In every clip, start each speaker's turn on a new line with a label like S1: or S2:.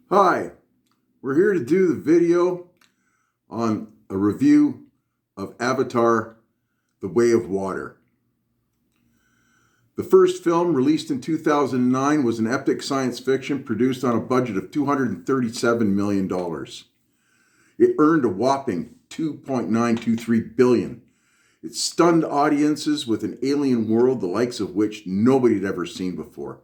S1: Hi, we're here to do the video on a review of Avatar: The Way of Water. The first film, released in 2009, was an epic science fiction produced on a budget of $237 million. It earned a whopping $2.923 billion. It stunned audiences with an alien world the likes of which nobody had ever seen before.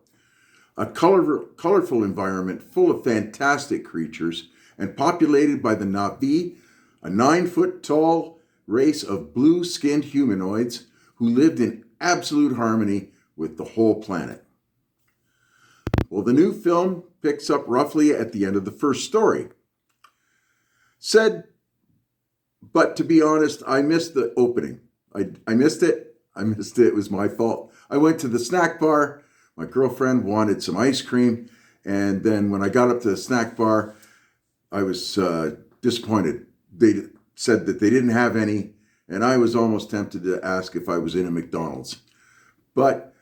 S1: A colorful environment full of fantastic creatures and populated by the Na'vi, a 9-foot tall race of blue-skinned humanoids who lived in absolute harmony with the whole planet. Well, the new film picks up roughly at the end of the first story. But to be honest, I missed the opening. I missed it. It was my fault. I went to the snack bar. My girlfriend wanted some ice cream. And then when I got up to the snack bar, I was disappointed. They said that they didn't have any. And I was almost tempted to ask if I was in a McDonald's. But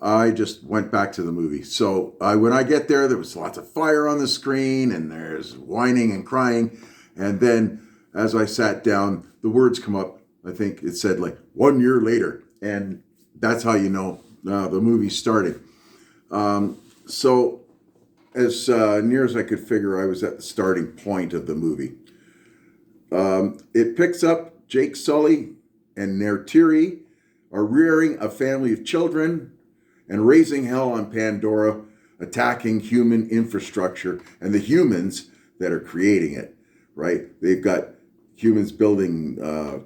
S1: I just went back to the movie. So when I get there was lots of fire on the screen and there's whining and crying. And then as I sat down, the words come up. I think it said like 1 year later. And that's how you know the movie's starting. So as near as I could figure, I was at the starting point of the movie. It picks up Jake Sully and Neytiri are rearing a family of children and raising hell on Pandora, attacking human infrastructure and the humans that are creating it, right? They've got humans building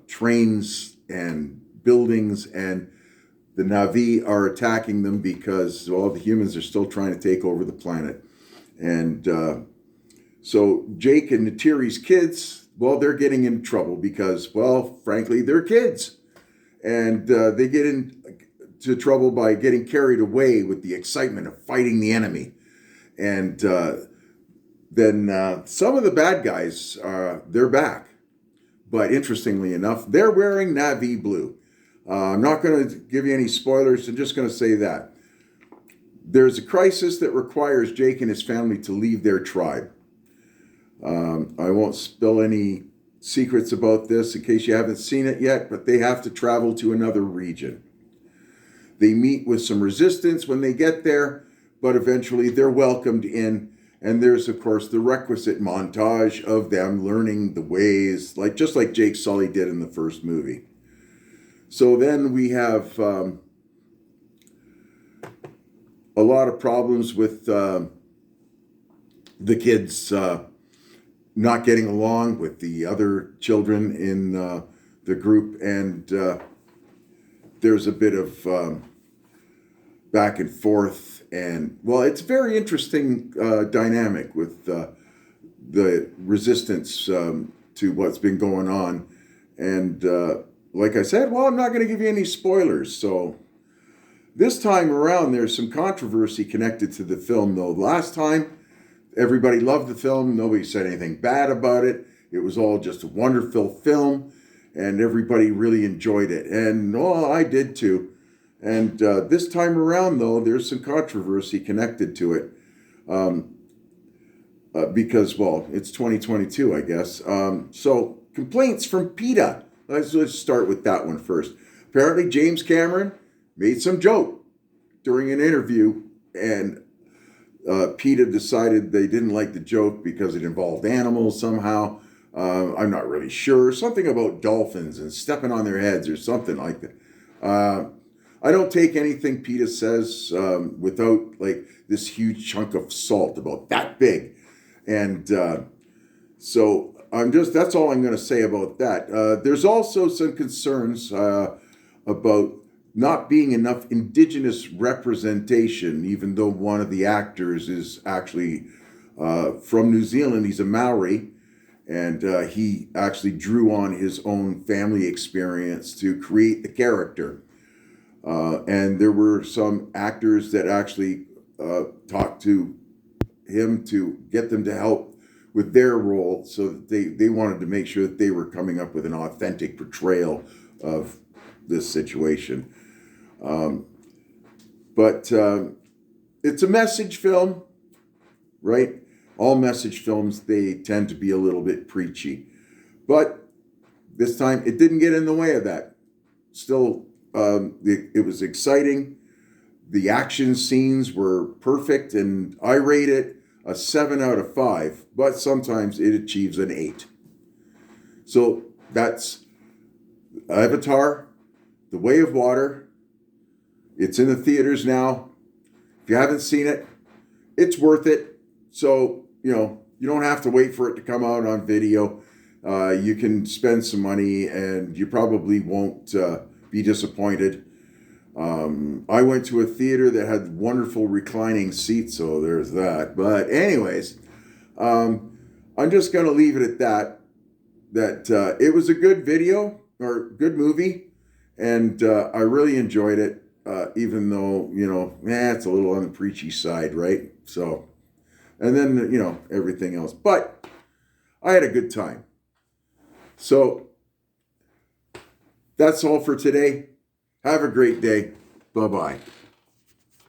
S1: trains and buildings, and the Na'vi are attacking them because all the humans are still trying to take over the planet. And so Jake and Neytiri's kids, well, they're getting in trouble because, well, frankly, they're kids. And they get into trouble by getting carried away with the excitement of fighting the enemy. And then some of the bad guys, they're back. But interestingly enough, they're wearing Na'vi blue. I'm not going to give you any spoilers. I'm just going to say that. There's a crisis that requires Jake and his family to leave their tribe. I won't spill any secrets about this in case you haven't seen it yet, but they have to travel to another region. They meet with some resistance when they get there, but eventually they're welcomed in. And there's, of course, the requisite montage of them learning the ways, just like Jake Sully did in the first movie. So then we have a lot of problems with the kids not getting along with the other children in the group. And there's a bit of back and forth. And, well, it's a very interesting dynamic with the resistance to what's been going on. And like I said, well, I'm not going to give you any spoilers. So this time around, there's some controversy connected to the film, though. Last time, everybody loved the film. Nobody said anything bad about it. It was all just a wonderful film, and everybody really enjoyed it. And, well, I did too. And this time around, though, there's some controversy connected to it because, well, it's 2022, I guess. So complaints from PETA. Let's start with that one first. Apparently, James Cameron made some joke during an interview, and PETA decided they didn't like the joke because it involved animals somehow. I'm not really sure. Something about dolphins and stepping on their heads or something like that. I don't take anything PETA says without this huge chunk of salt about that big. And so that's all I'm going to say about that. There's also some concerns about not being enough Indigenous representation, even though one of the actors is actually from New Zealand. He's a Maori, and he actually drew on his own family experience to create the character. And there were some actors that actually talked to him to get them to help with their role, so that they wanted to make sure that they were coming up with an authentic portrayal of this situation. But it's a message film, right? all message films, they tend to be a little bit preachy. But this time it didn't get in the way of that. Still, it was exciting. The action scenes were perfect, and I rate it a 7 out of 5, but sometimes it achieves an 8. So that's Avatar, The Way of Water. It's in the theaters now. If you haven't seen it, it's worth it. So, you don't have to wait for it to come out on video. You can spend some money and you probably won't be disappointed. I went to a theater that had wonderful reclining seats, so there's that. But anyways, I'm just going to leave it at that. That it was a good video or good movie, and I really enjoyed it. Even though it's a little on the preachy side, right? So, and then everything else, but I had a good time. So that's all for today. Have a great day. Bye-bye.